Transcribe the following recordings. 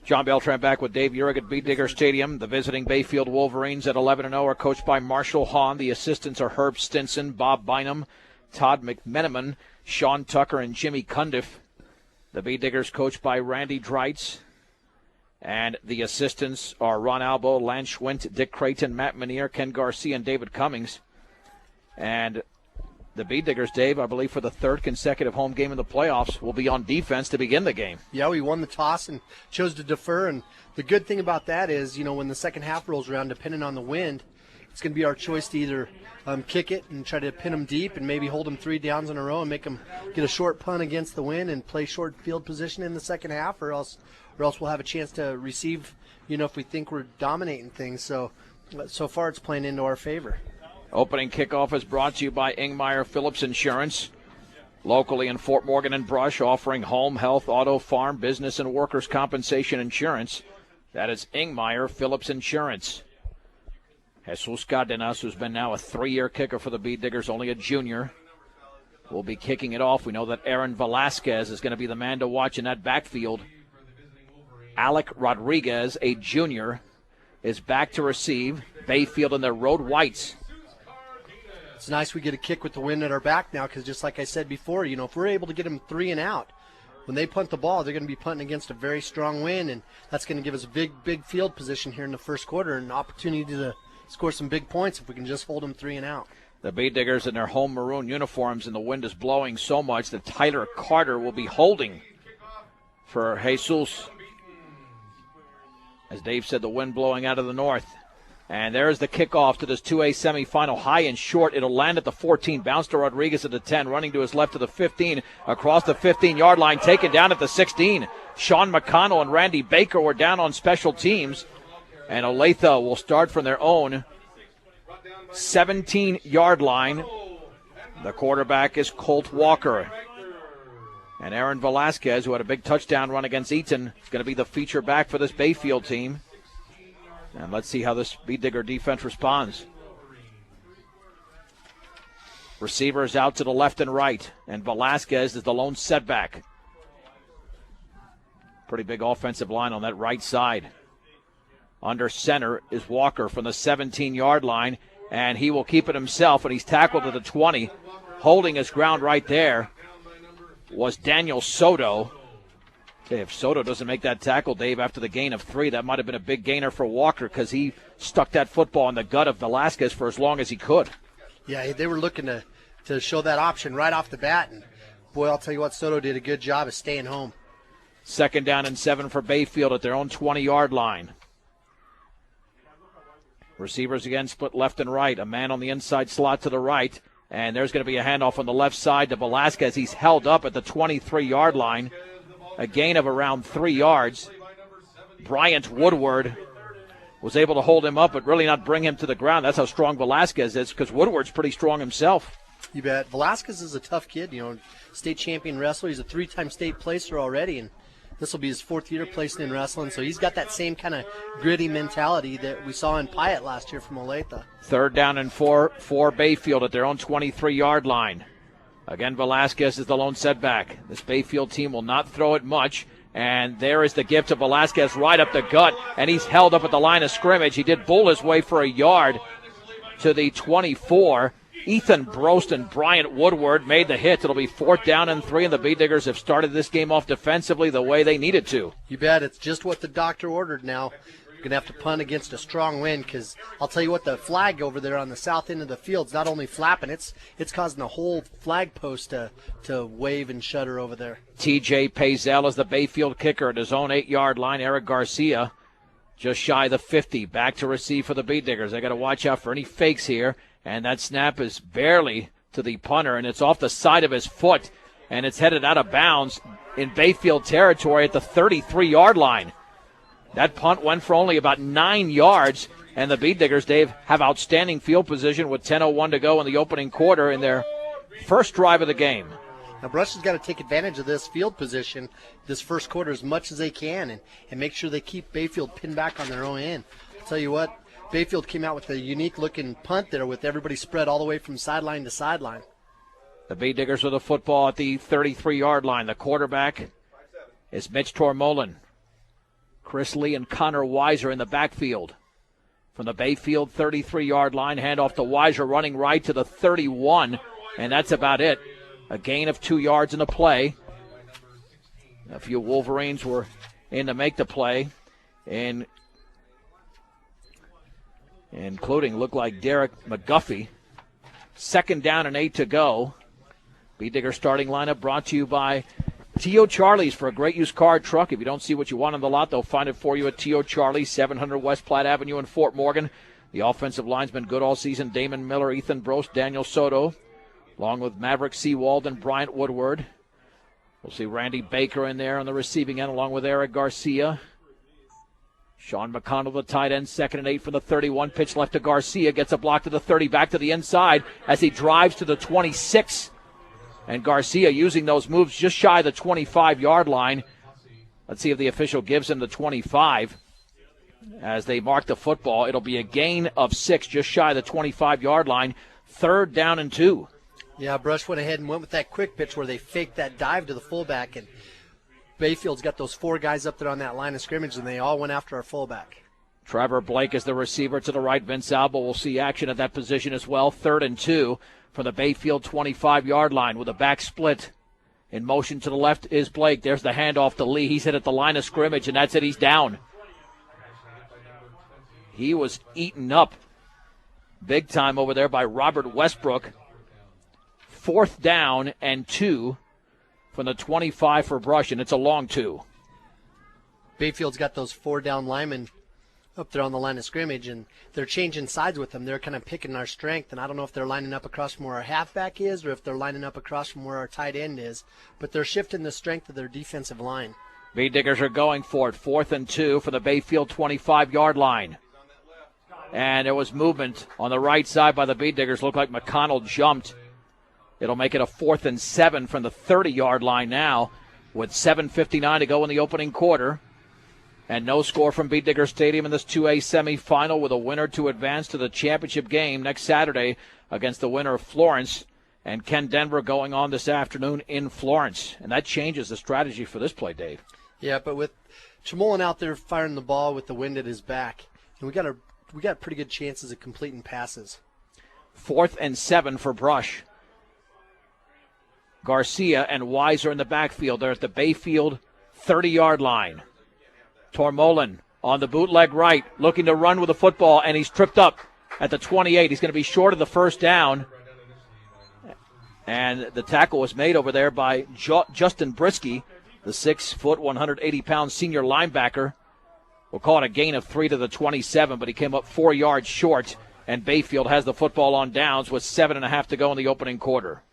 John Beltran back with Dave Urick at Beat Digger Stadium. The visiting Bayfield Wolverines at 11-0 are coached by Marshall Hahn. The assistants are Herb Stinson, Bob Bynum, Todd McMenamin, Sean Tucker, and Jimmy Cundiff. The Beat Diggers coached by Randy Dreitz. And the assistants are Ron Albo, Lance Schwint, Dick Creighton, Matt Menier, Ken Garcia, and David Cummings. And the Beat Diggers, Dave, I believe for the third consecutive home game in the playoffs, will be on defense to begin the game. Yeah, we won the toss and chose to defer. And the good thing about that is, when the second half rolls around, depending on the wind, it's going to be our choice to either kick it and try to pin them deep and maybe hold them 3 downs in a row and make them get a short punt against the wind and play short field position in the second half, or else we'll have a chance to receive, if we think we're dominating things. So far it's playing into our favor. Opening kickoff is brought to you by Ingmeyer Phillips Insurance. Locally in Fort Morgan and Brush, offering home, health, auto, farm, business, and workers' compensation insurance. That is Ingmeyer Phillips Insurance. Jesus Cardenas, who's been now a 3-year kicker for the Beat Diggers, only a junior, will be kicking it off. We know that Aaron Velasquez is going to be the man to watch in that backfield. Alec Rodriguez, a junior, is back to receive. Bayfield in their road whites. It's nice we get a kick with the wind at our back now, because just like I said before, if we're able to get them 3 and out, when they punt the ball, they're going to be punting against a very strong wind, and that's going to give us a big field position here in the first quarter and an opportunity to score some big points if we can just hold them 3 and out. The Beat Diggers in their home maroon uniforms, and the wind is blowing so much that Tyler Carter will be holding for Jesus. As Dave said, the wind blowing out of the north. And there's the kickoff to this 2A semifinal. High and short. It'll land at the 14. Bounce to Rodriguez at the 10. Running to his left to the 15. Across the 15-yard line. Taken down at the 16. Sean McConnell and Randy Baker were down on special teams. And Olathe will start from their own 17-yard line. The quarterback is Colt Walker. And Aaron Velasquez, who had a big touchdown run against Eaton, is going to be the feature back for this Bayfield team. And let's see how this Beat Digger defense responds. Receivers out to the left and right, and Velasquez is the lone setback. Pretty big offensive line on that right side. Under center is Walker from the 17-yard line, and he will keep it himself, and he's tackled at the 20. Holding his ground right there was Daniel Soto. If Soto doesn't make that tackle, Dave, after the gain of 3, that might have been a big gainer for Walker, because he stuck that football in the gut of Velasquez for as long as he could. Yeah, they were looking to show that option right off the bat, and boy, I'll tell you what, Soto did a good job of staying home. 2nd down and 7 for Bayfield at their own 20-yard line. Receivers again split left and right. A man on the inside slot to the right, and there's going to be a handoff on the left side to Velasquez. He's held up at the 23-yard line. A gain of around 3 yards. Bryant Woodward was able to hold him up, but really not bring him to the ground. That's how strong Velasquez is, because Woodward's pretty strong himself. You bet. Velasquez is a tough kid, state champion wrestler. He's a 3-time state placer already, and this will be his 4th year placing in wrestling. So he's got that same kind of gritty mentality that we saw in Pyatt last year from Olathe. 3rd down and 4 for Bayfield at their own 23-yard line. Again, Velasquez is the lone setback. This Bayfield team will not throw it much. And there is the gift to Velasquez right up the gut. And he's held up at the line of scrimmage. He did bull his way for a yard to the 24. Ethan Brost and Bryant Woodward made the hit. It'll be 4th down and 3. And the Beat Diggers have started this game off defensively the way they needed to. You bet. It's just what the doctor ordered now. We're going to have to punt against a strong wind, because I'll tell you what, the flag over there on the south end of the field's not only flapping, it's causing the whole flag post to wave and shudder over there. TJ Pazel is the Bayfield kicker at his own 8-yard line. Eric Garcia just shy of the 50. Back to receive for the Beat Diggers. They got to watch out for any fakes here. And that snap is barely to the punter, and it's off the side of his foot, and it's headed out of bounds in Bayfield territory at the 33-yard line. That punt went for only about 9 yards, and the Beat Diggers, Dave, have outstanding field position with 10:01 to go in the opening quarter in their first drive of the game. Now, Brush has got to take advantage of this field position this first quarter as much as they can and make sure they keep Bayfield pinned back on their own end. I'll tell you what, Bayfield came out with a unique-looking punt there with everybody spread all the way from sideline to sideline. The Beat Diggers with the football at the 33-yard line. The quarterback is Mitch Tormolin. Chris Lee and Connor Weiser in the backfield. From the Bayfield 33-yard line, handoff to Weiser running right to the 31, and that's about it. A gain of 2 yards in the play. A few Wolverines were in to make the play, and including looked like Derek McGuffey. 2nd down and 8 to go. Beat Digger starting lineup brought to you by T.O. Charlie's for a great used car truck. If you don't see what you want on the lot, they'll find it for you at T.O. Charlie's, 700 West Platte Avenue in Fort Morgan. The offensive line's been good all season. Damon Miller, Ethan Brost, Daniel Soto, along with Maverick Seawald and Bryant Woodward. We'll see Randy Baker in there on the receiving end, along with Eric Garcia. Sean McConnell, the tight end, 2nd and 8 from the 31. Pitch left to Garcia, gets a block to the 30, back to the inside as he drives to the 26. And Garcia using those moves just shy of the 25-yard line. Let's see if the official gives him the 25. As they mark the football, it'll be a gain of 6, just shy of the 25-yard line. 3rd down and 2. Yeah, Brush went ahead and went with that quick pitch where they faked that dive to the fullback, and Bayfield's got those 4 guys up there on that line of scrimmage, and they all went after our fullback. Trevor Blake is the receiver to the right. Vince Alba will see action at that position as well. 3rd and 2 from the Bayfield 25-yard line with a back split. In motion to the left is Blake. There's the handoff to Lee. He's hit at the line of scrimmage, and that's it. He's down. He was eaten up big time over there by Robert Westbrook. 4th down and 2 from the 25 for Brush, and it's a long 2. Bayfield's got those 4 down linemen up there on the line of scrimmage, and they're changing sides with them. They're kind of picking our strength, and I don't know if they're lining up across from where our halfback is or if they're lining up across from where our tight end is, but they're shifting the strength of their defensive line. Beat Diggers are going for it. 4th and 2 for the Bayfield 25-yard line. And there was movement on the right side by the Beat Diggers. Looked like McConnell jumped. It'll make it a 4th and 7 from the 30-yard line now with 7:59 to go in the opening quarter. And no score from Beat Digger Stadium in this 2A semifinal, with a winner to advance to the championship game next Saturday against the winner of Florence. And Ken Denver going on this afternoon in Florence. And that changes the strategy for this play, Dave. Yeah, but with Chamolin out there firing the ball with the wind at his back, and we got pretty good chances of completing passes. 4th and 7 for Brush. Garcia and Weiser in the backfield. They're at the Bayfield 30-yard line. Tormolin on the bootleg right, looking to run with the football, and he's tripped up at the 28. He's going to be short of the 1st down. And the tackle was made over there by Justin Brisky, the 6-foot, 180-pound senior linebacker. We'll call it a gain of 3 to the 27, but he came up 4 yards short, and Bayfield has the football on downs with 7.5 to go in the opening quarter.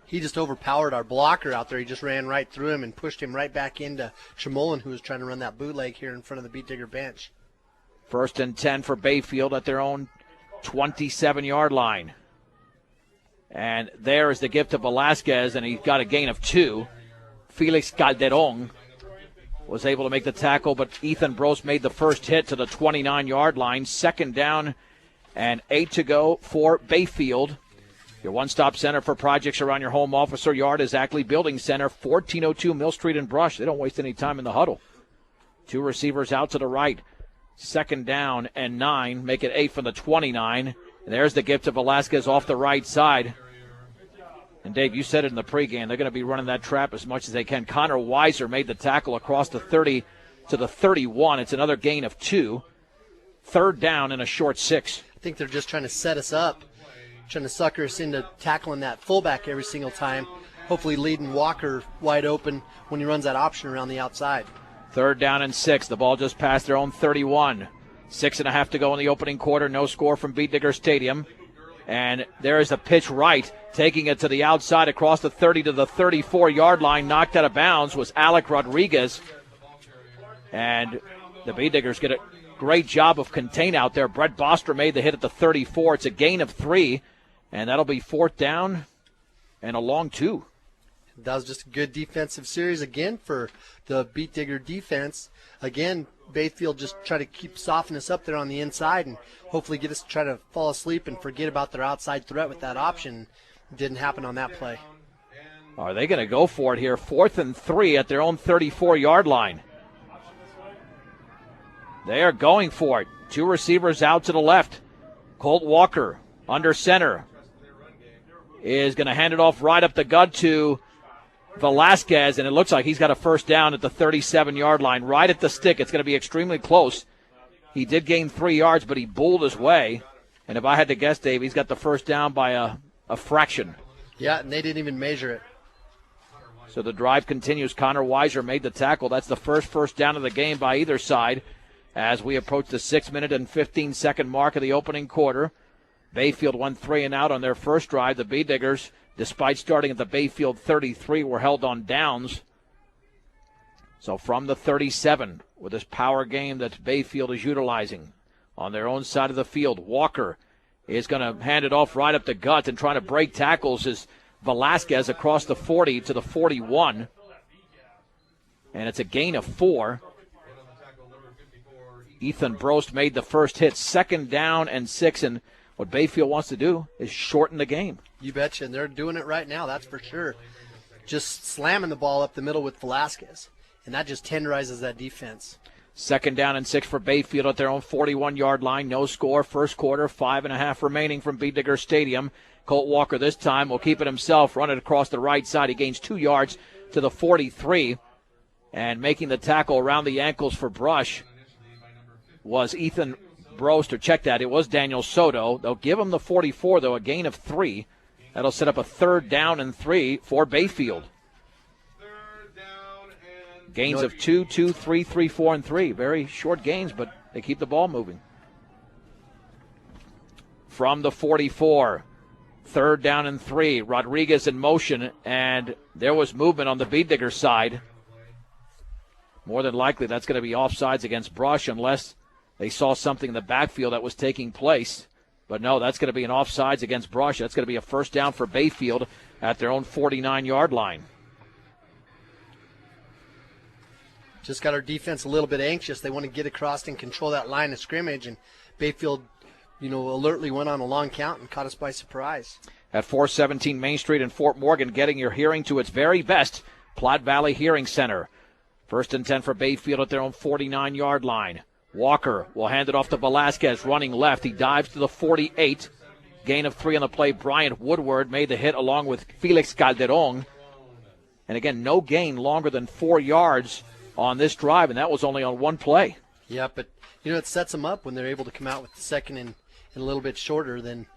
He just overpowered our blocker out there. He just ran right through him and pushed him right back into Chamolin, who was trying to run that bootleg here in front of the Beat Digger bench. 1st and 10 for Bayfield at their own 27-yard line. And there is the gift of Velasquez, and he's got a gain of 2. Felix Calderon was able to make the tackle, but Ethan Brost made the first hit to the 29-yard line. 2nd down and 8 to go for Bayfield. Your one-stop center for projects around your home, office, or yard is Ackley Building Center, 1402 Mill Street in Brush. They don't waste any time in the huddle. 2 receivers out to the right. 2nd down and 9. Make it 8 from the 29. And there's the gift to Velasquez off the right side. And, Dave, you said it in the pregame. They're going to be running that trap as much as they can. Connor Weiser made the tackle across the 30 to the 31. It's another gain of 2. 3rd down and a short 6. I think they're just trying to set us up, trying to sucker us into tackling that fullback every single time, hopefully leading Walker wide open when he runs that option around the outside. 3rd down and 6. The ball just passed their own 31. 6.5 to go in the opening quarter. No score from Beat Digger Stadium. And there is a pitch right, taking it to the outside across the 30 to the 34-yard line. Knocked out of bounds was Alec Rodriguez. And the Beat Diggers get a great job of contain out there. Brett Boster made the hit at the 34. It's a gain of 3. And that'll be 4th down and a long 2. That was just a good defensive series again for the Beat Digger defense. Again, Bayfield just try to keep softening us up there on the inside and hopefully get us to try to fall asleep and forget about their outside threat with that option. It didn't happen on that play. Are they going to go for it here? 4th and 3 at their own 34-yard line. They are going for it. Two receivers out to the left. Colt Walker under center is going to hand it off right up the gut to Velasquez, and it looks like he's got a first down at the 37-yard line, right at the stick. It's going to be extremely close. He did gain 3 yards, but he bulled his way. And if I had to guess, Dave, he's got the first down by a fraction. Yeah, and they didn't even measure it. So the drive continues. Connor Weiser made the tackle. That's the first down of the game by either side as we approach the 6-minute and 15-second mark of the opening quarter. Bayfield went 3 and out on their first drive. The B-Diggers, despite starting at the Bayfield 33, were held on downs. So from the 37, with this power game that Bayfield is utilizing on their own side of the field, Walker is going to hand it off right up the gut and trying to break tackles as Velasquez across the 40 to the 41. And it's a gain of 4. Ethan Brost made the first hit. 2nd down and 6, and what Bayfield wants to do is shorten the game. You betcha, and they're doing it right now, that's for sure. Just slamming the ball up the middle with Velasquez, and that just tenderizes that defense. 2nd down and 6 for Bayfield at their own 41-yard line. No score, first quarter, 5.5 remaining from B-Digger Stadium. Colt Walker this time will keep it himself, run it across the right side. He gains 2 yards to the 43, and making the tackle around the ankles for Brush was Ethan Brost, or check that, it was Daniel Soto. They'll give him the 44, though, a gain of 3. That'll set up a 3rd down and 3 for Bayfield. Gains of 2, 2, 3, 3, 4, and 3. Very short gains, but they keep the ball moving. From the 44, 3rd down and 3. Rodriguez in motion, and there was movement on the B-Digger side. More than likely, that's going to be offsides against Brush unless they saw something in the backfield that was taking place. But no, that's going to be an offsides against Brush. That's going to be a first down for Bayfield at their own 49-yard line. Just got our defense a little bit anxious. They want to get across and control that line of scrimmage, and Bayfield, alertly went on a long count and caught us by surprise. At 417 Main Street in Fort Morgan, getting your hearing to its very best, Platte Valley Hearing Center. 1st and 10 for Bayfield at their own 49-yard line. Walker will hand it off to Velasquez, running left. He dives to the 48. Gain of 3 on the play. Bryant Woodward made the hit along with Felix Calderon. And again, no gain longer than 4 yards on this drive, and that was only on one play. Yeah, but, it sets them up when they're able to come out with the second and a little bit shorter than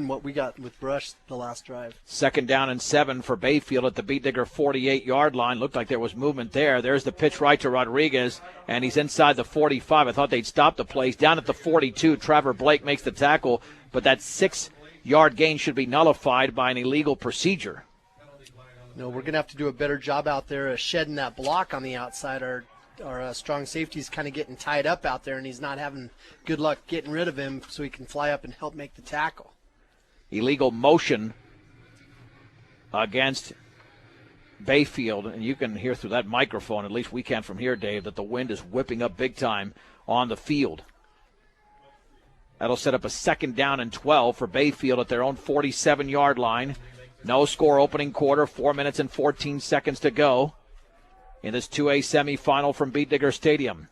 what we got with Brush the last drive. 2nd down and 7 for Bayfield at the B-Digger 48-yard line. Looked like there was movement there. There's the pitch right to Rodriguez, and he's inside the 45. I thought they'd stop the play. He's down at the 42. Trevor Blake makes the tackle, but that 6-yard gain should be nullified by an illegal procedure. We're going to have to do a better job out there of shedding that block on the outside. Our strong safety's kind of getting tied up out there, and he's not having good luck getting rid of him so he can fly up and help make the tackle. Illegal motion against Bayfield, and you can hear through that microphone, at least we can from here, Dave, that the wind is whipping up big time on the field. That'll set up a 2nd down and 12 for Bayfield at their own 47-yard line. No score opening quarter, 4 minutes and 14 seconds to go in this 2A semifinal from B-Digger Stadium.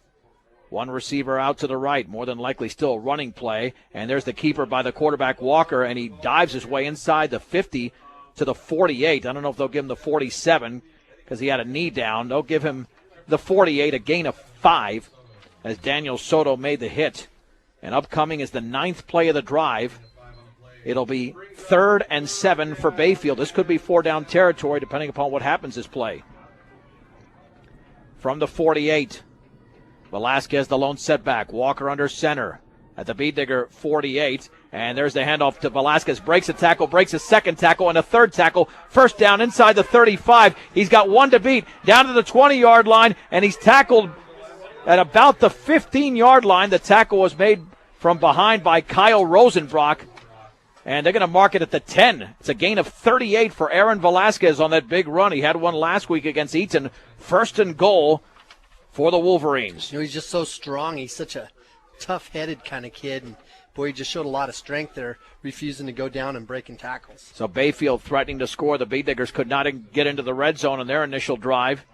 One receiver out to the right, more than likely still a running play. And there's the keeper by the quarterback, Walker, and he dives his way inside the 50 to the 48. I don't know if they'll give him the 47 because he had a knee down. They'll give him the 48, a gain of 5 as Daniel Soto made the hit. And upcoming is the 9th play of the drive. It'll be 3rd and 7 for Bayfield. This could be 4-down territory depending upon what happens this play. From the 48, Velasquez the lone setback. Walker under center at the B-Digger 48. And there's the handoff to Velasquez. Breaks a tackle, breaks a 2nd tackle, and a 3rd tackle. First down inside the 35. He's got 1 to beat. Down to the 20-yard line, and he's tackled at about the 15-yard line. The tackle was made from behind by Kyle Rosenbrock. And they're going to mark it at the 10. It's a gain of 38 for Aaron Velasquez on that big run. He had one last week against Eaton. 1st and goal for the Wolverines. He's just so strong. He's such a tough-headed kind of kid. And, boy, he just showed a lot of strength there, refusing to go down and breaking tackles. So Bayfield threatening to score. The B-Diggers could not get into the red zone in their initial drive.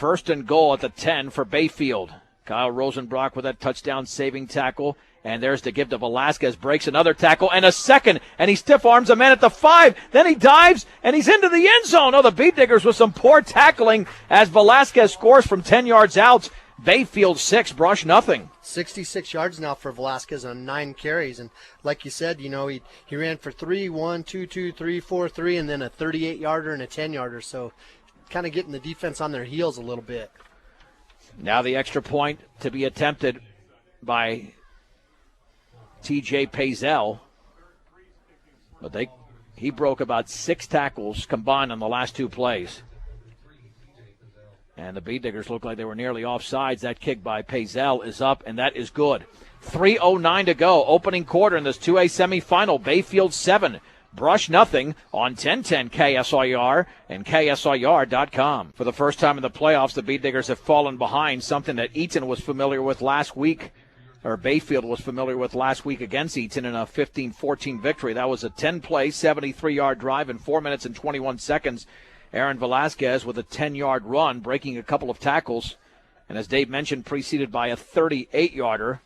1st and goal at the 10 for Bayfield. Kyle Rosenbrock with that touchdown saving tackle. And there's the give to Velasquez, breaks another tackle, and a second, and he stiff arms a man at the 5. Then he dives, and he's into the end zone. Oh, the Beat Diggers with some poor tackling as Velasquez scores from 10 yards out. Bayfield 6, Brush nothing. 66 yards now for Velasquez on 9 carries. And like you said, he ran for 3, 1, 2, 2, 3, 4, 3, and then a 38-yarder and a 10-yarder. So kind of getting the defense on their heels a little bit. Now the extra point to be attempted by T.J. Pazel, but he broke about 6 tackles combined on the last 2 plays. And the Beat Diggers look like they were nearly offsides. That kick by Pazel is up, and that is good. 3:09 to go, opening quarter in this 2A semifinal. Bayfield 7, Brush nothing on 1010 KSIR and KSIR.com. For the first time in the playoffs, the Beat Diggers have fallen behind, something that Eaton was familiar with last week. Or Bayfield was familiar with last week against Eaton in a 15-14 victory. That was a 10-play, 73-yard drive in 4 minutes and 21 seconds. Aaron Velasquez with a 10-yard run, breaking a couple of tackles. And as Dave mentioned, preceded by a 38-yarder.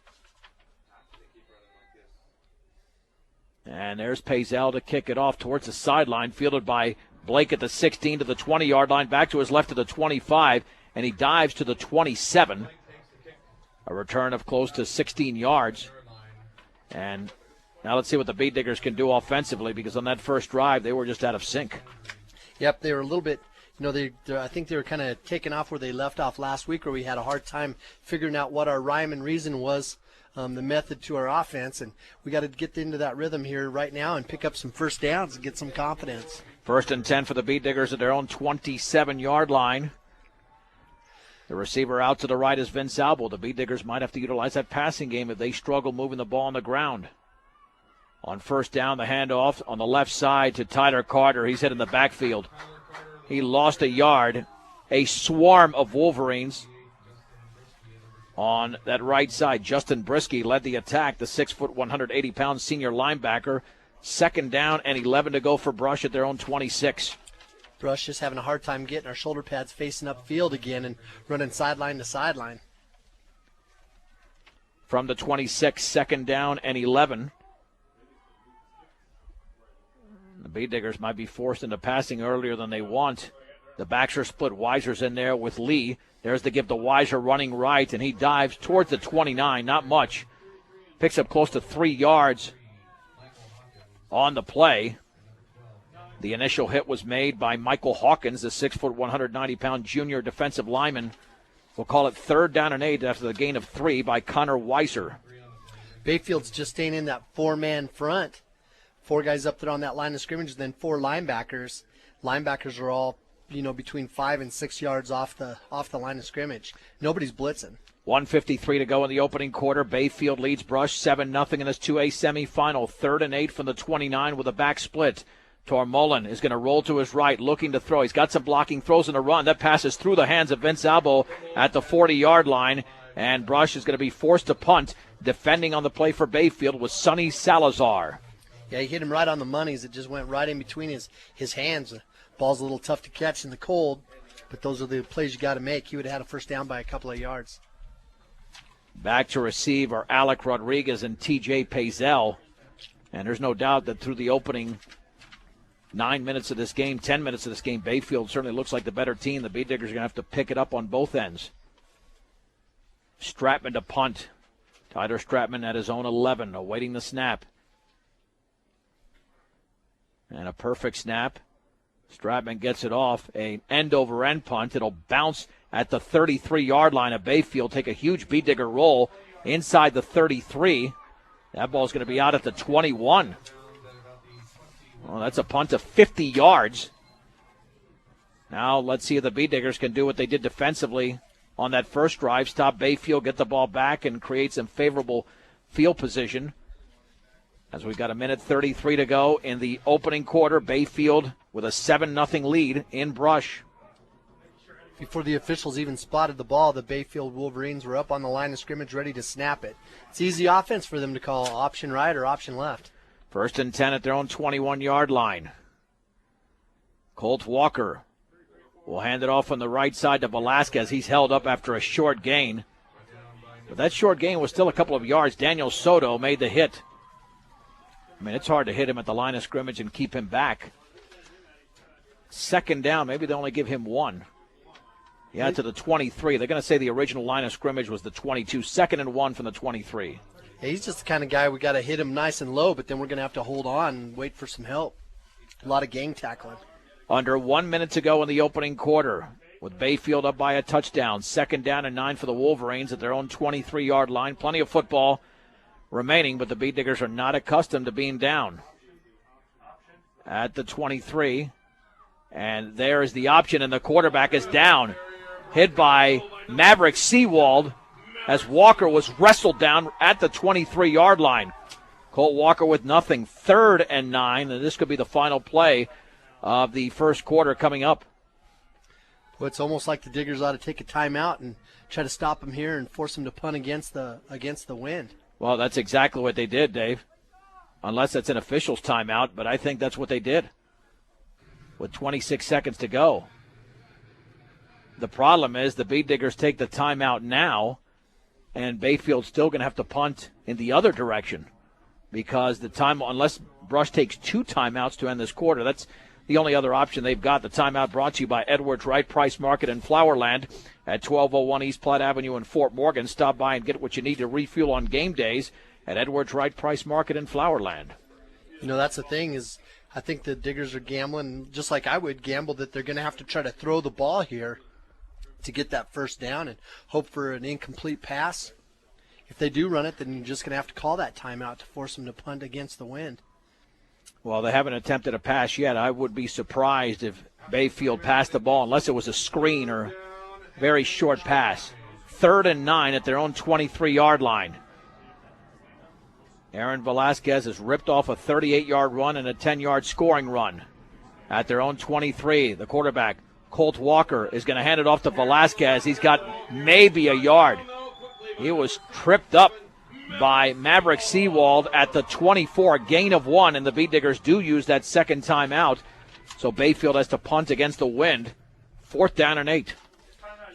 And there's Pazel to kick it off towards the sideline, fielded by Blake at the 16 to the 20-yard line, back to his left to the 25, and he dives to the 27. A return of close to 16 yards. And now let's see what the Beat Diggers can do offensively, because on that first drive, they were just out of sync. Yep, they were a little bit, I think they were kind of taking off where they left off last week, where we had a hard time figuring out what our rhyme and reason was, the method to our offense. And we got to get into that rhythm here right now and pick up some first downs and get some confidence. 1st and 10 for the Beat Diggers at their own 27-yard line. The receiver out to the right is Vince Albo. The Beat Diggers might have to utilize that passing game if they struggle moving the ball on the ground. On first down, the handoff on the left side to Tyler Carter. He's heading the backfield. He lost a yard. A swarm of Wolverines on that right side. Justin Brisky led the attack, the 6', 180-pound senior linebacker. 2nd down and 11 to go for Brush at their own 26. Brush just having a hard time getting our shoulder pads facing upfield again and running sideline to sideline. From the 26, 2nd down and 11. The Beat Diggers might be forced into passing earlier than they want. The backs are split. Weiser's in there with Lee. There's the give to Weiser running right, and he dives towards the 29. Not much. Picks up close to 3 yards on the play. The initial hit was made by Michael Hawkins, the 6', 190-pound junior defensive lineman. We'll call it 3rd down and 8 after the gain of 3 by Connor Weiser. Bayfield's just staying in that 4-man front. 4 guys up there on that line of scrimmage, then 4 linebackers. Linebackers are all, between 5 and 6 yards off the line of scrimmage. Nobody's blitzing. 1:53 to go in the opening quarter. Bayfield leads Brush 7-0 in this 2A semifinal. 3rd and 8 from the 29 with a back split. Tormolin is going to roll to his right, looking to throw. He's got some blocking throws in a run. That passes through the hands of Vince Albo at the 40-yard line, and Brush is going to be forced to punt. Defending on the play for Bayfield was Sonny Salazar. Yeah, he hit him right on the money as it just went right in between his hands. The ball's a little tough to catch in the cold, but those are the plays you got to make. He would have had a first down by a couple of yards. Back to receive are Alec Rodriguez and T.J. Pazel. And there's no doubt that through the opening 9 minutes of this game, 10 minutes of this game, Bayfield certainly looks like the better team. The Beat Diggers are going to have to pick it up on both ends. Stratman to punt. Tyler Stratman at his own 11, awaiting the snap. And a perfect snap. Stratman gets it off. An end-over-end punt. It'll bounce at the 33-yard line of Bayfield. Take a huge Beat Digger roll inside the 33. That ball's going to be out at the 21. Well, that's a punt of 50 yards. Now let's see if the Beat Diggers can do what they did defensively on that first drive. Stop Bayfield, get the ball back, and create some favorable field position. As we've got 1:33 to go in the opening quarter, Bayfield with a 7-0 lead in Brush. Before the officials even spotted the ball, the Bayfield Wolverines were up on the line of scrimmage ready to snap it. It's easy offense for them to call option right or option left. 1st and 10 at their own 21-yard line. Colt Walker will hand it off on the right side to Velasquez. He's held up after a short gain. But that short gain was still a couple of yards. Daniel Soto made the hit. I mean, it's hard to hit him at the line of scrimmage and keep him back. Second down, maybe they only give him one. Yeah, to the 23. They're going to say the original line of scrimmage was the 22. 2nd and 1 from the 23. Yeah, he's just the kind of guy we got to hit him nice and low, but then we're going to have to hold on and wait for some help. A lot of gang tackling. Under 1 minute to go in the opening quarter, with Bayfield up by a touchdown. 2nd down and 9 for the Wolverines at their own 23-yard line. Plenty of football remaining, but the Beat Diggers are not accustomed to being down. At the 23, and there is the option, and the quarterback is down. Hit by Maverick Seawald as Walker was wrestled down at the 23-yard line. Colt Walker with nothing. 3rd and 9, and this could be the final play of the first quarter coming up. Well, it's almost like the Diggers ought to take a timeout and try to stop him here and force him to punt against the wind. Well, that's exactly what they did, Dave. Unless it's an official's timeout, but I think that's what they did with 26 seconds to go. The problem is the Beat Diggers take the timeout now, and Bayfield's still going to have to punt in the other direction because the time, unless Brush takes 2 timeouts to end this quarter, that's the only other option they've got. The timeout brought to you by Edwards Wright Price Market in Flowerland at 1201 East Platte Avenue in Fort Morgan. Stop by and get what you need to refuel on game days at Edwards Wright Price Market in Flowerland. You know, that's the thing is I think the Diggers are gambling, just like I would gamble, that they're going to have to try to throw the ball here to get that first down and hope for an incomplete pass. If they do run it, then you're just going to have to call that timeout to force them to punt against the wind. Well, they haven't attempted a pass yet. I would be surprised if Bayfield passed the ball unless it was a screen or very short pass. 3rd and 9 at their own 23-yard line. Aaron Velasquez has ripped off a 38-yard run and a 10-yard scoring run at their own 23. The quarterback, Colt Walker, is going to hand it off to Velasquez. He's got maybe a yard. He was tripped up by Maverick Seawald at the 24, gain of 1, and the Beat Diggers do use that second timeout. So Bayfield has to punt against the wind. 4th down and 8.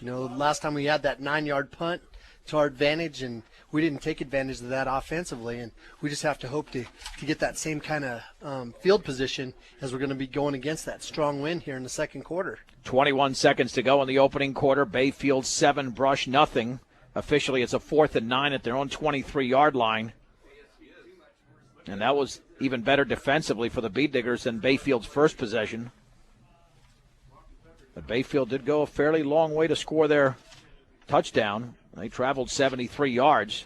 You know, last time we had that 9-yard punt to our advantage, and we didn't take advantage of that offensively, and we just have to hope to get that same kind of field position as we're going to be going against that strong wind here in the second quarter. 21 seconds to go in the opening quarter. Bayfield 7, Brush nothing. Officially, it's a 4th and 9 at their own 23-yard line. And that was even better defensively for the Beat Diggers than Bayfield's first possession. But Bayfield did go a fairly long way to score their touchdown. They traveled 73 yards.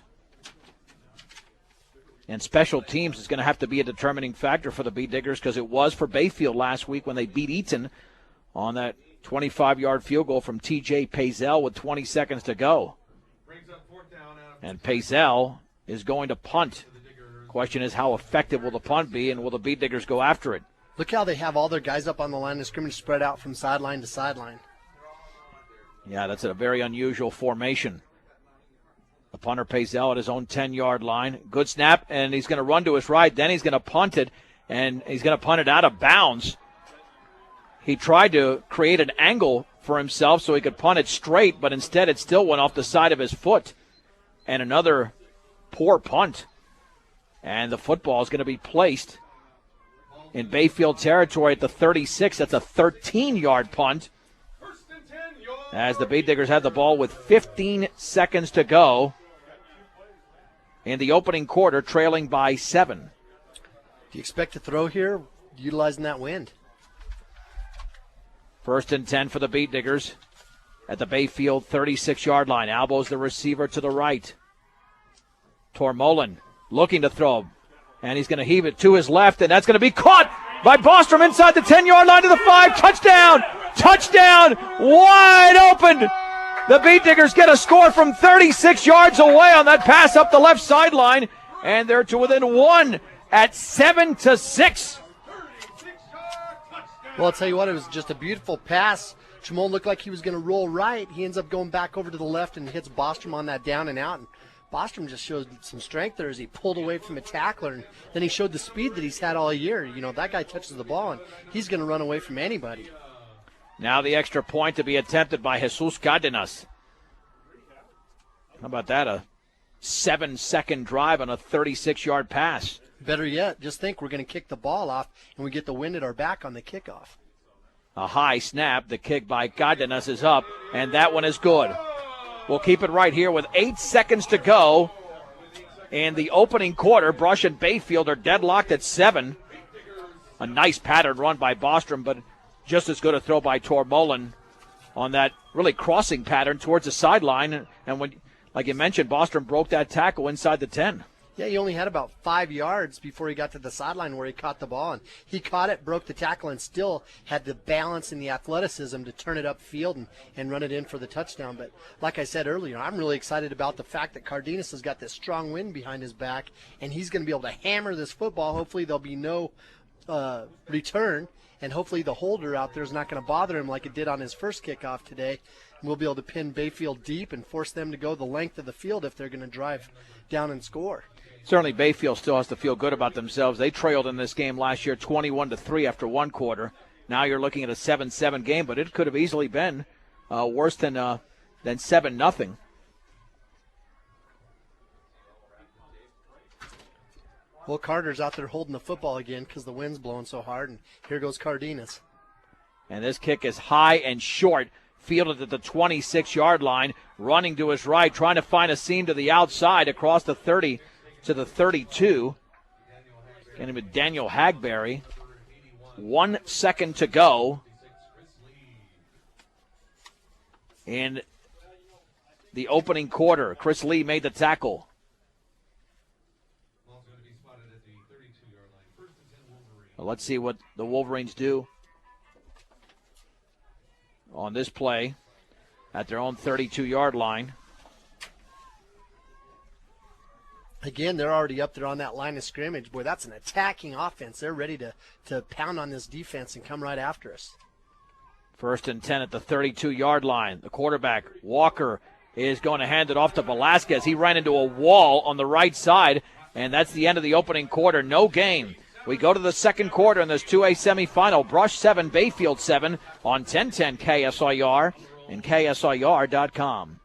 And special teams is going to have to be a determining factor for the Beat Diggers because it was for Bayfield last week when they beat Eaton on that 25-yard field goal from T.J. Pazel with 20 seconds to go. And Pazel is going to punt. Question is, how effective will the punt be, and will the Beat Diggers go after it? Look how they have all their guys up on the line of scrimmage spread out from sideline to sideline. Yeah, that's a very unusual formation. The punter Pazel at his own 10-yard line. Good snap, and he's going to run to his right. Then he's going to punt it, and he's going to punt it out of bounds. He tried to create an angle for himself so he could punt it straight, but instead it still went off the side of his foot. And another poor punt. And the football is going to be placed in Bayfield territory at the 36. That's a 13-yard punt. As the Beat Diggers have the ball with 15 seconds to go in the opening quarter, trailing by 7. Do you expect to throw here, utilizing that wind? 1st and 10 for the Beat Diggers at the Bayfield 36-yard line. Albo's the receiver to the right. Tormolin looking to throw, and he's going to heave it to his left, and that's going to be caught by Bostrom inside the 10-yard line to the 5. Touchdown! Touchdown! Wide open! The Beat Diggers get a score from 36 yards away on that pass up the left sideline, and they're to within 1 at 7-6. Well, I'll tell you what, it was just a beautiful pass. Chamon looked like he was going to roll right. He ends up going back over to the left and hits Bostrom on that down and out. And Bostrom just showed some strength there as he pulled away from a tackler. And then he showed the speed that he's had all year. You know, that guy touches the ball, and he's going to run away from anybody. Now the extra point to be attempted by Jesus Cardenas. How about that? A 7-second drive on a 36-yard pass. Better yet, just think we're going to kick the ball off, and we get the wind at our back on the kickoff. A high snap. The kick by Cardenas is up, and that one is good. We'll keep it right here with 8 seconds to go in the opening quarter. Brush and Bayfield are deadlocked at 7. A nice pattern run by Bostrom, but just as good a throw by Tormolen on that really crossing pattern towards the sideline. And when, like you mentioned, Bostrom broke that tackle inside the 10. Yeah, he only had about 5 yards before he got to the sideline where he caught the ball. And he caught it, broke the tackle, and still had the balance and the athleticism to turn it upfield and run it in for the touchdown. But like I said earlier, I'm really excited about the fact that Cardenas has got this strong wind behind his back, and he's going to be able to hammer this football. Hopefully there'll be no return, and hopefully the holder out there is not going to bother him like it did on his first kickoff today. And we'll be able to pin Bayfield deep and force them to go the length of the field if they're going to drive down and score. Certainly Bayfield still has to feel good about themselves. They trailed in this game last year 21-3 after one quarter. Now you're looking at a 7-7 game, but it could have easily been worse than 7-0. Well, Carter's out there holding the football again because the wind's blowing so hard, and here goes Cardenas. And this kick is high and short, fielded at the 26-yard line, running to his right, trying to find a seam to the outside across the 30 to the 32. Getting with Daniel Hagberry. 1 second to go in the opening quarter. Chris Lee made the tackle. Well, let's see what the Wolverines do on this play at their own 32-yard line. Again, they're already up there on that line of scrimmage. Boy, that's an attacking offense. They're ready to pound on this defense and come right after us. 1st and 10 at the 32-yard line. The quarterback, Walker, is going to hand it off to Velasquez. He ran into a wall on the right side, and that's the end of the opening quarter. No gain. We go to the second quarter in this 2A semifinal. Brush 7, Bayfield 7 on 1010 KSIR and KSIR.com.